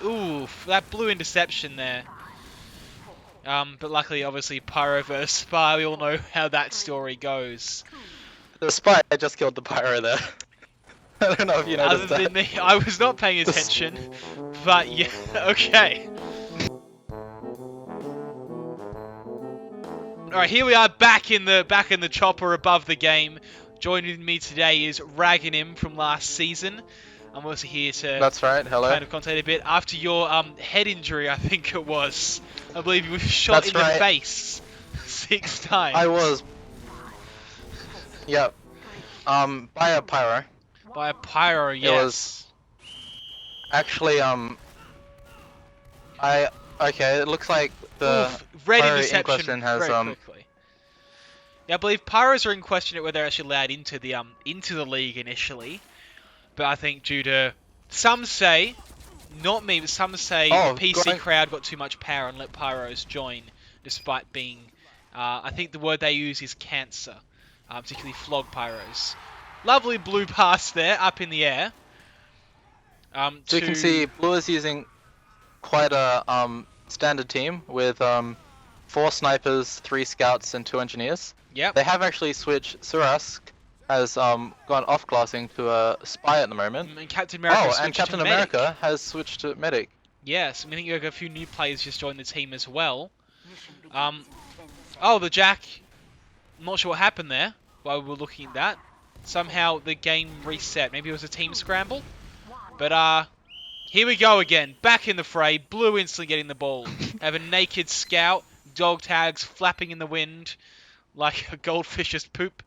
Ooh, that blue interception there. But luckily, obviously, Pyro versus Spy, we all know how that story goes. The Spy just killed the Pyro there. I don't know if you Other noticed than that. me, I was not paying attention, but yeah, okay. Alright, here we are back in the chopper above the game. Joining me today is Raginim from last season. I'm also here to That's right, hello. kind of contate a bit after your head injury, I think it was. I believe you were shot That's in the right. face 6 times. I was. Yep. By a Pyro. By a pyro, yes. It was actually okay. It looks like the red Pyro in interception question has very quickly. Yeah, I believe pyros are in question whether they're actually allowed into the league initially, but I think due to some say, not me, but some say the PC crowd got too much power and let pyros join, despite being, I think the word they use is cancer, particularly flog pyros. Lovely blue pass there, up in the air. So you can see Blue is using quite a standard team with 4 snipers, 3 scouts, and 2 engineers. Yep. They have actually switched. Surask has gone off classing to a spy at the moment. And Captain America and Captain America has switched to medic. Yes, I think you have a few new players just joined the team as well. Oh, the Jack. I'm not sure what happened there while we were looking at that. Somehow the game reset. Maybe it was a team scramble. But here we go again. Back in the fray. Blue instantly getting the ball. Have a naked scout. Dog tags flapping in the wind like a goldfish's poop.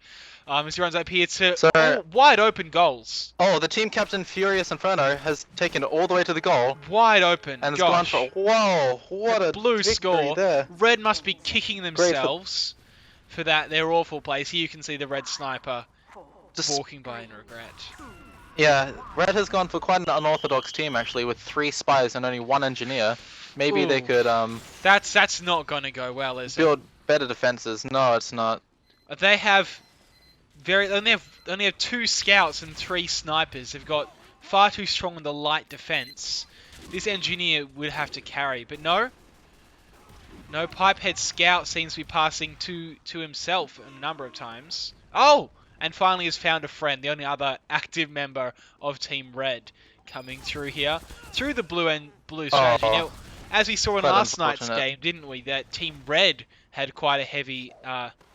As he runs up here to wide open goals. Oh, the team captain Furious Inferno has taken it all the way to the goal. Wide open. And it's gone for whoa! What a blue score. There. Red must be kicking themselves for that. Their awful plays. Here you can see the red sniper just walking by in regret. Yeah, Red has gone for quite an unorthodox team actually, with 3 spies and only 1 engineer. Maybe they could That's not gonna go well, is it? Build better defenses. No, it's not. They have only have 2 scouts and 3 snipers. They've got far too strong in the light defense. This engineer would have to carry, but no. No, Pipehead Scout seems to be passing to himself a number of times. Oh! And finally has found a friend, the only other active member of Team Red coming through here. Through the blue strategy. Now, as we saw in last night's game, didn't we, that Team Red had quite a heavy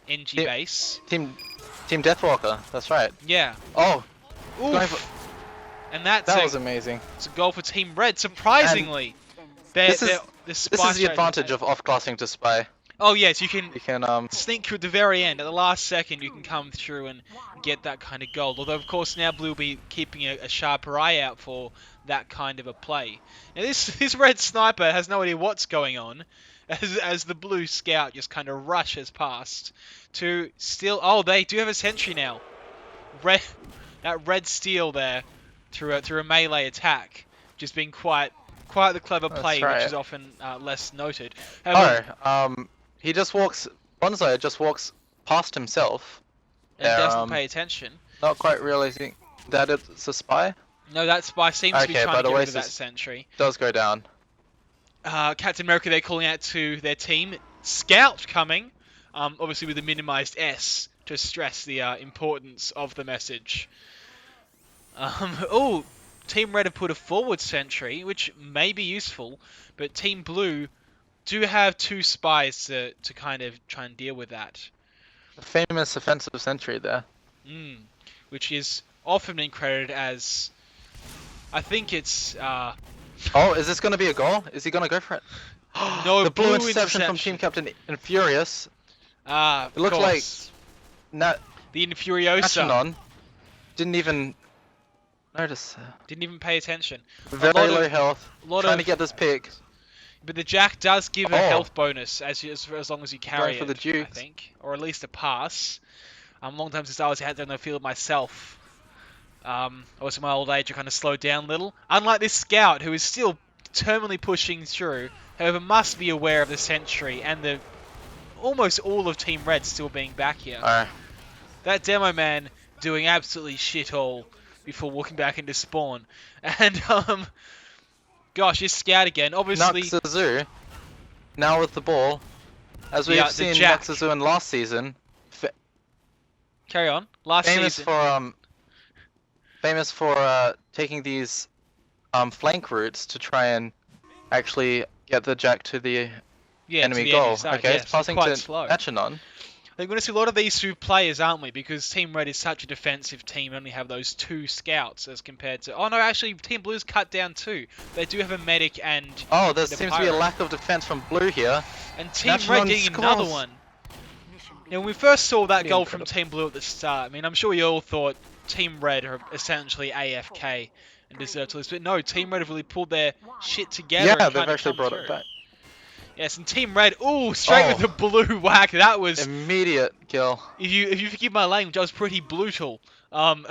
NG base. Team Deathwalker, that's right. Yeah. Oh! And that was amazing. It's a goal for Team Red, surprisingly. This is the advantage of off-classing to Spy. Oh yes, you can sneak through at the very end. At the last second, you can come through and get that kind of goal. Although, of course, now Blue will be keeping a sharper eye out for that kind of a play. Now, this red sniper has no idea what's going on, as the blue scout just kind of rushes past to steal. Oh, they do have a sentry now. That red steal there through a melee attack, just being quite the clever play, which is often less noted. He just walks. Bonzo just walks past himself. And doesn't pay attention. Not quite realizing that it's a spy. No, that spy seems to be trying to get rid of that sentry. Does go down. Captain America, they're calling out to their team. Scout coming. Obviously with a minimized S to stress the importance of the message. Team Red have put a forward sentry, which may be useful, but Team Blue do have 2 spies to kind of try and deal with that. The famous offensive sentry there. Which is often been credited as, I think it's... Oh, is this going to be a goal? Is he going to go for it? No, the blue interception from Team Captain Infurious. It looks like... the Infuriosa. Didn't even notice. Didn't even pay attention. Very low health. Trying to get this pick. But the Jack does give a health bonus as long as you carry for the I think. Or at least a pass. Long time since I was out there in the field myself. Also my old age, I kind of slowed down a little. Unlike this scout, who is still determinedly pushing through, however must be aware of the sentry and the almost all of Team Red still being back here. That demo man doing absolutely shit all before walking back into spawn. And Gosh, this scout again. Obviously, Nuxazu, now with the ball. As we've seen Nuxazu in last season. Carry on. Last famous season. Famous for taking these flank routes to try and actually get the Jack to the enemy goal. Side, okay, yes, it's passing to slow. Achenon. I think we're going to see a lot of these two players, aren't we? Because Team Red is such a defensive team, only have those 2 scouts as compared to... Oh no, actually, Team Blue's cut down 2. They do have a medic and... Oh, there seems to be a lack of defense from Blue here. And Team Red getting another one. Now, when we first saw that goal from Team Blue at the start, I mean, I'm sure you all thought Team Red are essentially AFK and deserve to lose. But no, Team Red have really pulled their shit together. Yeah, they've actually brought it back. Yes, and Team Red, straight with the blue whack. That was immediate kill. If you forgive my language, that was pretty brutal. Of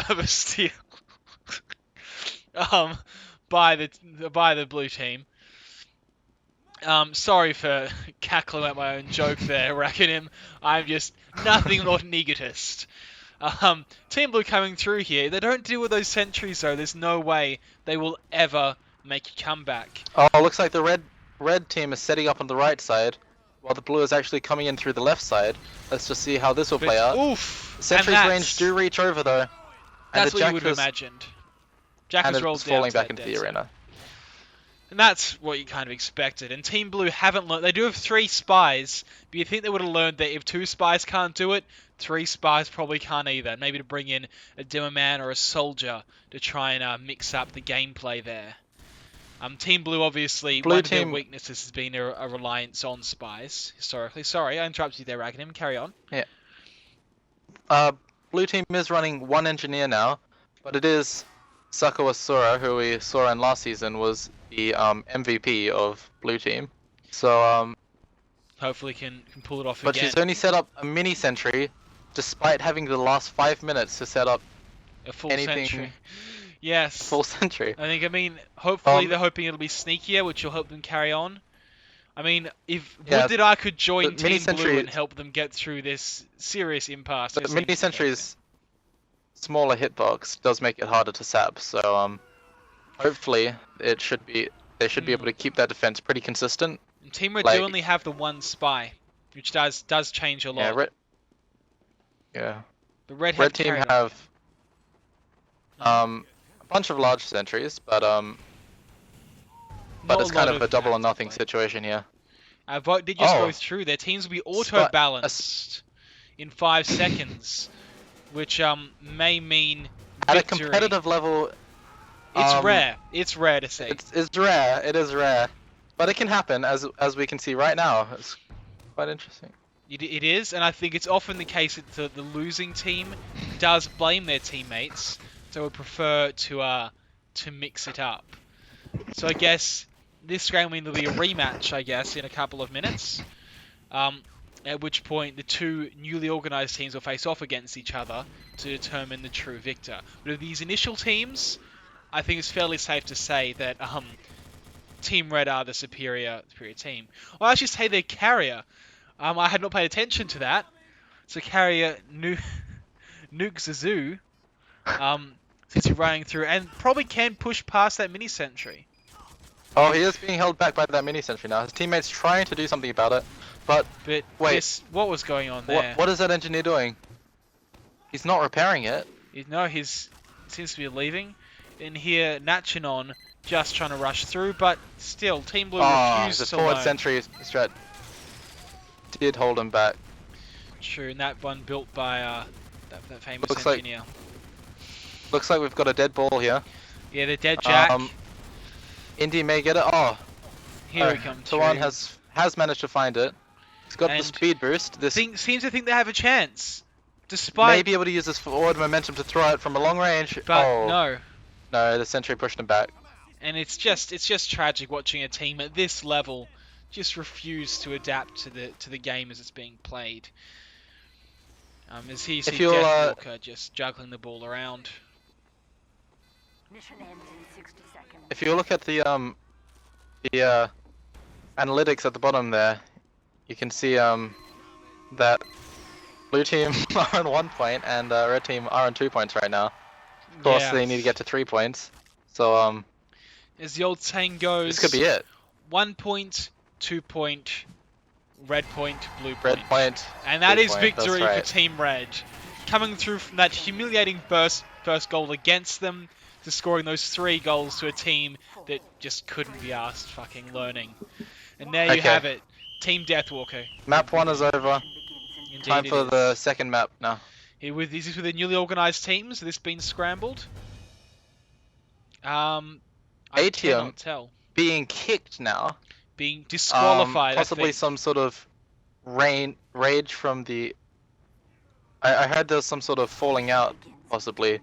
a steal. By the blue team. Sorry for cackling at my own joke there, Raginim. I'm just nothing but an egotist. Team Blue coming through here. They don't deal with those sentries though. There's no way they will ever make a comeback. Oh, looks like the red team is setting up on the right side, while the blue is actually coming in through the left side. Let's just see how this will play out. Oof! Sentry's range do reach over though. That's what you would have imagined. Jack has rolled down falling back into the arena. And that's what you kind of expected. And Team Blue haven't learned. They do have 3 spies, but you think they would have learned that if 2 spies can't do it, 3 spies probably can't either. Maybe to bring in a demo man or a soldier to try and mix up the gameplay there. Team Blue, obviously, one of their weaknesses has been a reliance on spies, historically. Sorry, I interrupted you there, Raginim. Carry on. Yeah. Blue team is running 1 engineer now, but it is Sakawasura, who we saw in last season, was the MVP of Blue team. So, hopefully can pull it off again. But she's only set up a mini sentry, despite having the last 5 minutes to set up a full sentry. Yes. Full sentry. I mean, hopefully they're hoping it'll be sneakier, which will help them carry on. I mean, if Would that I could join Team Blue and help them get through this serious impasse. The mini sentry's smaller hitbox does make it harder to sap, so hopefully they should be able to keep that defense pretty consistent. And Team Red do only have the 1 spy, which does change a lot. The red team have a bunch of large sentries, but it's kind of a double or nothing situation here. Our vote did just go through. Their teams will be auto-balanced in 5 seconds, which may mean victory. At a competitive level, it's rare. It's rare to see. It's rare. It is rare, but it can happen, as we can see right now. It's quite interesting. It is, and I think it's often the case that the losing team does blame their teammates, so would prefer to mix it up. So I guess this game will be a rematch, I guess, in a couple of minutes. At which point the 2 newly organised teams will face off against each other to determine the true victor. But of these initial teams, I think it's fairly safe to say that Team Red are the superior team. Well, I should say their carrier. I had not paid attention to that. So carrier Nuxazu since he's running through and probably can push past that mini sentry. Oh, he is being held back by that mini sentry now. His teammate's trying to do something about it, but wait, what was going on there? What is that engineer doing? He's not repairing it. No, he seems to be leaving. And here, Nachinon just trying to rush through, but still, Team Blue refused to the forward sentry strat did hold him back. True, and that one built by that famous engineer. Looks like we've got a dead ball here. Yeah, the dead Jack. Indy may get it. Oh, here he comes. Tawan has managed to find it. He's got the speed boost. Seems to think they have a chance, despite may be able to use this forward momentum to throw it from a long range. But no, the sentry pushed him back. And it's just tragic watching a team at this level just refuse to adapt to the game as it's being played. As he sees Deathwalker just juggling the ball around. Mission ends in 60 seconds. If you look at the analytics at the bottom there, you can see that blue team are on 1 point and red team are on 2 points right now. Of course, they need to get to 3 points. So As the old saying goes, This could be it. 1 point, 2 point, red point, blue point. Red point. And that blue is point, that's victory for right. Team Red. Coming through from that humiliating first goal against them to scoring those 3 goals to a team that just couldn't be asked fucking learning. And there you Okay. have it. Team Deathwalker. Map 1 is over. Indeed Time it for is. the second map now. This is with the newly organised teams. This been scrambled. I Atium. cannot tell. Being kicked now. Being disqualified, Possibly I think. some sort of rage from the... I heard there's some sort of falling out, possibly.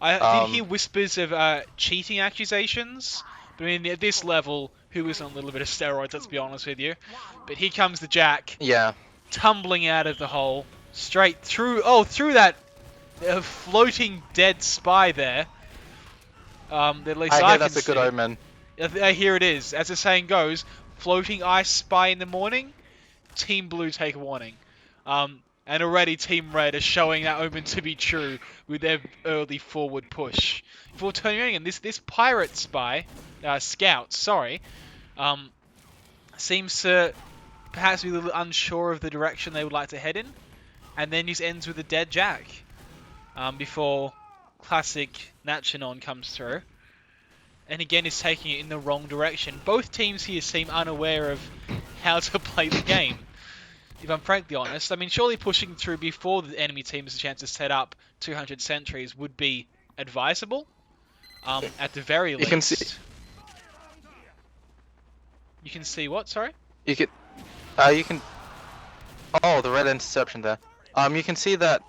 I did hear whispers of cheating accusations. But I mean, at this level, who isn't on a little bit of steroids, let's be honest with you. But here comes the Jack, Yeah. tumbling out of the hole, straight through, through that floating dead spy there. At least I I hear can that's a see. good omen. Here it is. As the saying goes, floating ice spy in the morning, Team Blue take a warning. And already Team Red are showing that omen to be true with their early forward push. Before turning around again, this pirate spy, scout, seems to perhaps be a little unsure of the direction they would like to head in. And then just ends with a dead Jack. Before classic Nachinon comes through. And again is taking it in the wrong direction. Both teams here seem unaware of how to play the game. If I'm frankly honest, I mean, surely pushing through before the enemy team has a chance to set up 200 sentries would be advisable. At the very least. You can see... You can see what? Sorry? You can... Oh, the red interception there. You can see that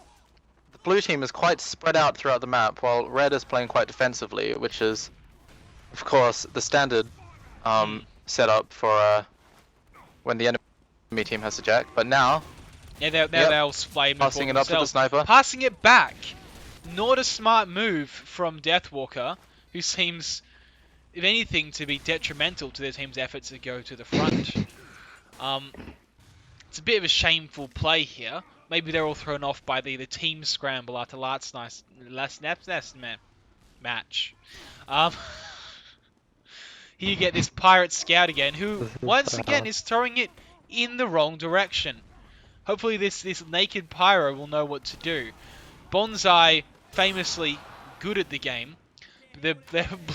the blue team is quite spread out throughout the map, while red is playing quite defensively, which is, of course, the standard setup for when the enemy team has a Jack. But now, Yeah, they'll flame passing it up to the sniper. Passing it back. Not a smart move from Deathwalker, who seems, if anything, to be detrimental to their team's efforts to go to the front. It's a bit of a shameful play here. Maybe they're all thrown off by the team scramble after last match. Here you get this pirate scout again, who once again is throwing it in the wrong direction. Hopefully this naked pyro will know what to do. Bonsai, famously good at the game. The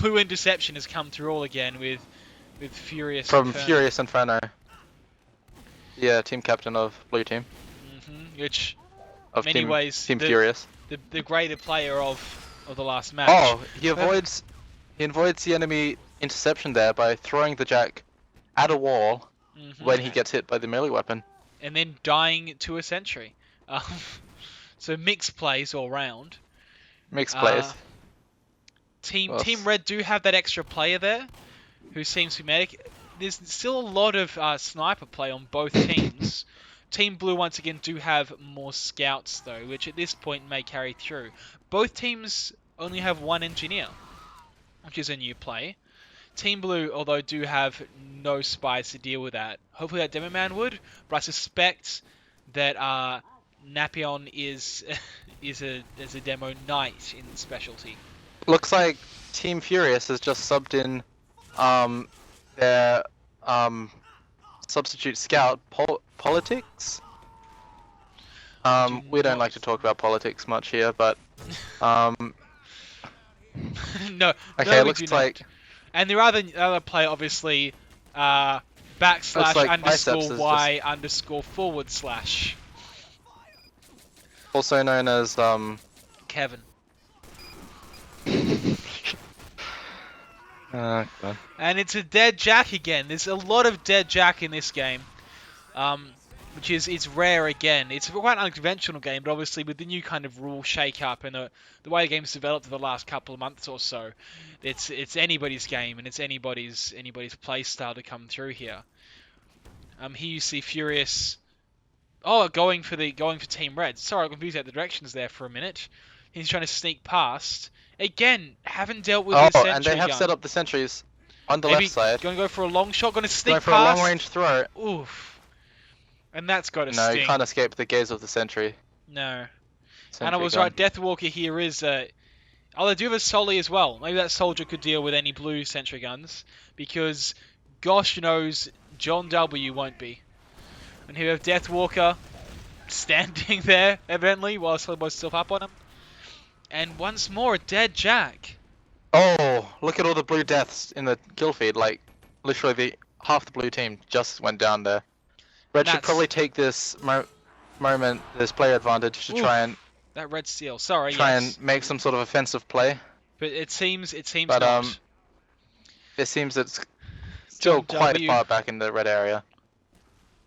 blue interception has come through all again with Furious. From Furious Inferno. Yeah, team captain of blue team. Which, of many ways, Team Furious. The greater player of the last match. Oh, he avoids the enemy interception there by throwing the Jack at a wall when he gets hit by the melee weapon. And then dying to a sentry. So mixed plays all round. Mixed plays. Team Red do have that extra player there, who seems to be medic. There's still a lot of sniper play on both teams. Team Blue once again do have more scouts though, which at this point may carry through. Both teams only have one engineer, which is a new play. Team Blue, although do have no spies to deal with that. Hopefully that Demo Man would, but I suspect that Napion is a demo knight in specialty. Looks like Team Furious has just subbed in their substitute scout politics. We don't like to talk about politics much here, but no. okay, no, it looks like. And the other player, obviously, backslash like underscore y just... underscore forward slash. Also known as Kevin. And it's a dead Jack again. There's a lot of dead Jack in this game, which is rare again. It's quite an unconventional game, but obviously with the new kind of rule shake-up and the way the game's developed for the last couple of months or so, it's anybody's game and it's anybody's play style to come through here. Here you see Furious. Oh, going for Team Red. Sorry, I confused out the directions there for a minute. He's trying to sneak past. Again, haven't dealt with his sentry and they have gun. set up the sentries on the Maybe left side. Going to go for a long shot. Going to sneak Going for past. a long-range throw. Oof. And that's got to No, sting. you can't escape the gaze of the sentry. No. Sentry And I was gun. right. Deathwalker here is Oh, they do have a Solly as well. Maybe that soldier could deal with any blue sentry guns, because gosh knows John W won't be. And here we have Deathwalker standing there, evidently, while Slibo's still up on him. And once more, a dead Jack. Oh, look at all the blue deaths in the kill feed. Like, literally half the blue team just went down there. Red should That's- probably take this moment, this player advantage, to Oof. try and That red seal. Sorry, try yes. and make some sort of offensive play. But it seems But not. it seems it's still John quite W. far back in the red area.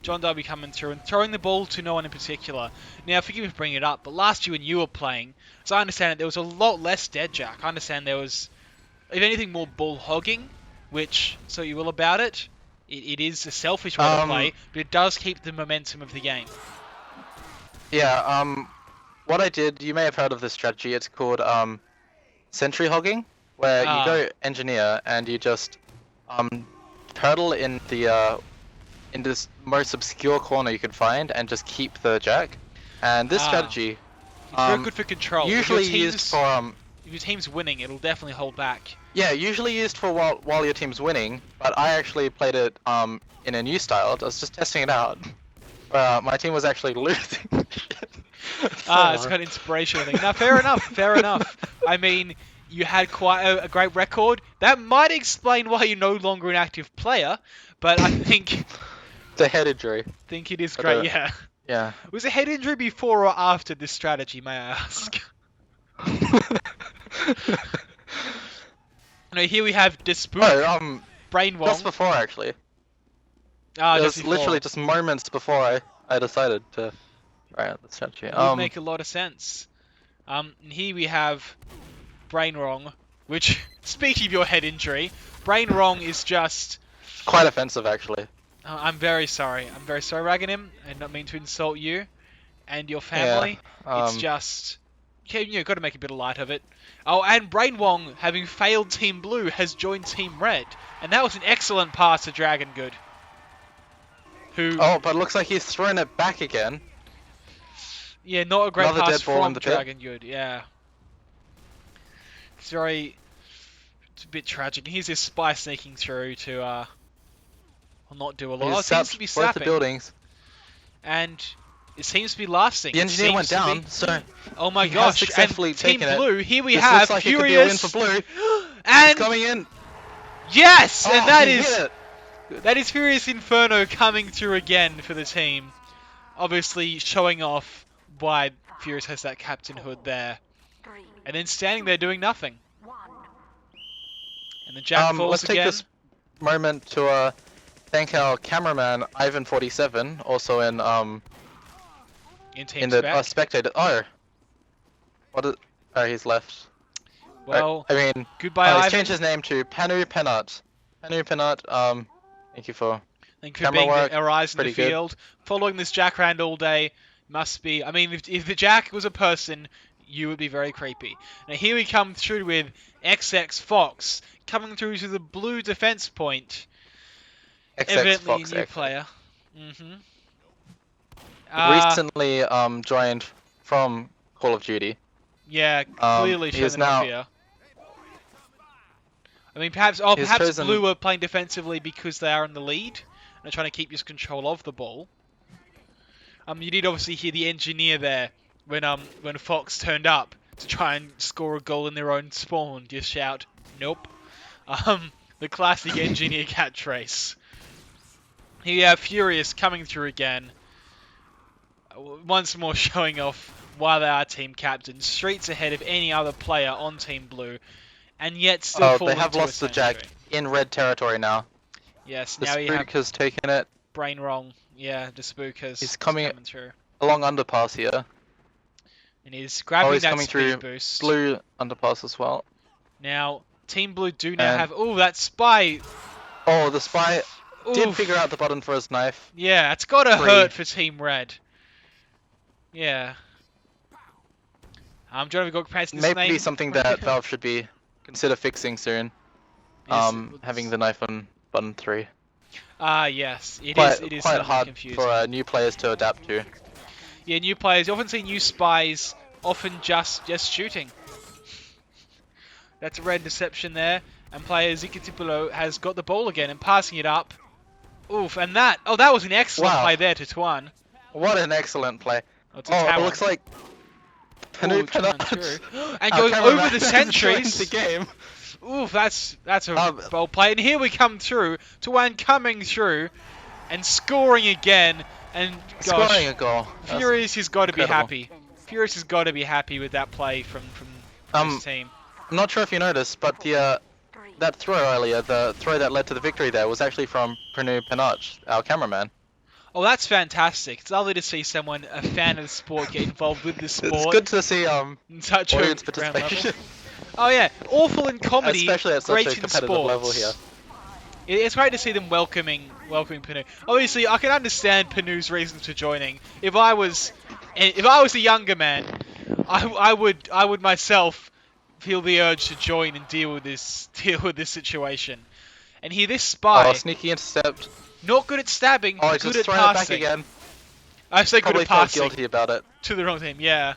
John W coming through and throwing the ball to no one in particular. Now, forgive me for bringing it up, but last year when you were playing, as I understand it, there was a lot less dead Jack. I understand there was, if anything, more ball hogging, which, so you will about it. It is a selfish way to play, but it does keep the momentum of the game. Yeah, what I did, you may have heard of this strategy, it's called sentry hogging, where you go engineer and you just turtle in this most obscure corner you can find and just keep the Jack. And this strategy It's very good for control. usually If your used for if your team's winning, it'll definitely hold back. yeah, usually used for while your team's winning, but I actually played it in a new style. I was just testing it out. My team was actually losing. It's kind of inspirational thing. Now, fair enough, fair enough. I mean, you had quite a great record. That might explain why you're no longer an active player, but I think It's a head injury. it is But, great, yeah. Yeah. Was a head injury before or after this strategy, may I ask? No, here we have Dispook, Oh, Brainwong. just before actually. It Just was before. literally just moments before I decided to try out the strategy. It would make a lot of sense. And here we have Brainwrong, which, speaking of your head injury, Brainwrong is just... quite offensive actually. I'm very sorry. I'm very sorry, Raginim. I did not mean to insult you and your family. It's just... Okay, you got to make a bit of light of it. Oh, and Brainwong, having failed Team Blue, has joined Team Red. And that was an excellent pass to Dragon Good. Who... Oh, but it looks like he's throwing it back again. Yeah, not a great Another pass dead ball in from the pit. Dragon Good, yeah. It's a bit tragic. Here's this Spy sneaking through to, well, not do a lot. He's Oh, it seems sapped to be both the sapping. buildings. And it seems to be lasting. The It engineer went seems to down, be- so Oh my he has gosh, successfully and Team taken it. Blue, here we this have looks like it could be a win Furious, for Blue. and He's coming in. yes, Oh, and that he is hit it. that is Furious Inferno coming through again for the team. Obviously showing off why Furious has that captain hood there, 3, and then standing there doing nothing. 1. And then Jack falls Let's take again. this moment to thank our cameraman Ivan47, also in In Team in the Spec. spectator. Oh, oh, he's left. Well, I mean, goodbye, he's Ivan. changed his name to Panu Penat. Panu Penat. Thank you for. Thank you for camera being work, our eyes in the pretty good. field. Following this Jack around all day must be... I mean, if the Jack was a person, you would be very creepy. Now here we come through with XX Fox, coming through to the blue defense point. XX Evidently Fox a new X. player. Recently joined from Call of Duty. Yeah, clearly he showing is no now- fear. I mean, perhaps He's perhaps chosen- Blue are playing defensively because they are in the lead and are trying to keep his control of the ball. You did obviously hear the engineer there when Fox turned up to try and score a goal in their own spawn. Just shout, "Nope." The classic engineer catchphrase. Here you have Furious coming through again. Once more showing off why they are team captains. Streets ahead of any other player on Team Blue. And yet still Oh, falling they have to a lost the Jack century. in red territory now. Yes, The now you have Spook has taken it Brain Wrong. Yeah, the Spook has He's coming- through. along underpass here. And he's grabbing he's that coming speed through boost. Blue underpass as well. Now, Team Blue do now And- have... Oh, that Spy... Oh, the Spy did Oof. figure out the button for his knife. Yeah, it's got to Three. hurt for Team Red. Yeah. John, have you got past this Maybe name? something that Valve should be consider fixing soon. Having the knife on button 3. Yes. It Quite, is quite slightly hard confusing. for new players to adapt to. Yeah, new players. You often see new spies often just shooting. That's a red interception there. And player Zikitipulo has got the ball again and passing it up. Oof, and that was an excellent Wow. play there to Tuan. What an excellent play. Oh, it's a Oh, it tower. looks like Panu Ooh, Tuan Penat. through. And Our goes cameraman over the has joined sentries. the game. Oof, that's a bold play. And here we come through. Tuan coming through and scoring again. And gosh, Scoring a goal. Furious has got to be incredible. happy. Furious has got to be happy with that play from this team. I'm not sure if you noticed, but the that throw earlier, the throw that led to the victory there, was actually from Panu Penat, our cameraman. Oh, that's fantastic. It's lovely to see someone, a fan of the sport, get involved with the sport. It's good to see in such audience a ground level. participation, Oh yeah, awful in comedy, especially at such great a in competitive sports. level here. It's great to see them welcoming Panu. Obviously, I can understand Panu's reasons for joining. If I was a younger man, I would myself feel the urge to join and deal with this situation. And here, this Spy, Oh, sneaky intercept. not good at stabbing, Oh, good just at throwing it back passing. again. I say good Probably at felt passing guilty about it. to the wrong team. Yeah,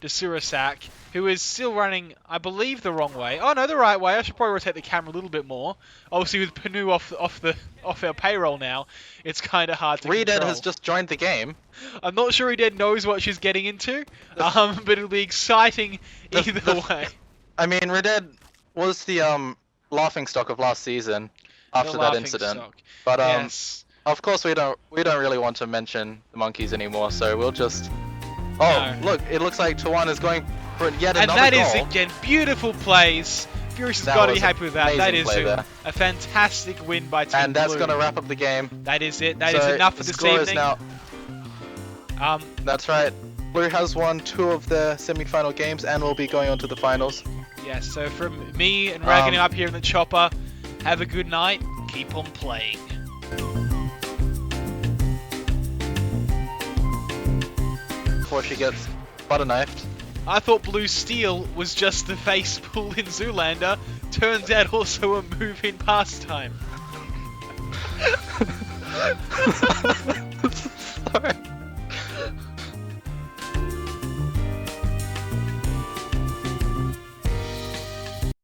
to Surasak, who is still running, I believe, the wrong way. Oh no, the right way. I should probably rotate the camera a little bit more. Obviously, with Panu off our payroll now, it's kind of hard to Redead control. has just joined the game. I'm not sure Redead knows what she's getting into, but it'll be exciting either way. I mean, Redead was the laughing stock of last season after The that laughing incident. stock. But Yes. of course we don't really want to mention the monkeys anymore, so we'll just. Oh, No. look! It looks like Tawan is going for yet And another that goal. is, again, beautiful plays. Furious has That got to be was happy with that. That amazing is play there. a fantastic win by Team And that's Blue. going to wrap up the game. That is it. That is So enough for the this score is evening. now. That's right. Blue has won 2 of the semi-final games and will be going on to the finals. Yes, so from me and Raginim up here in the chopper, have a good night. Keep on playing. Before she gets butter knifed. I thought Blue Steel was just the face pull in Zoolander. Turns out also a move in pastime. Sorry.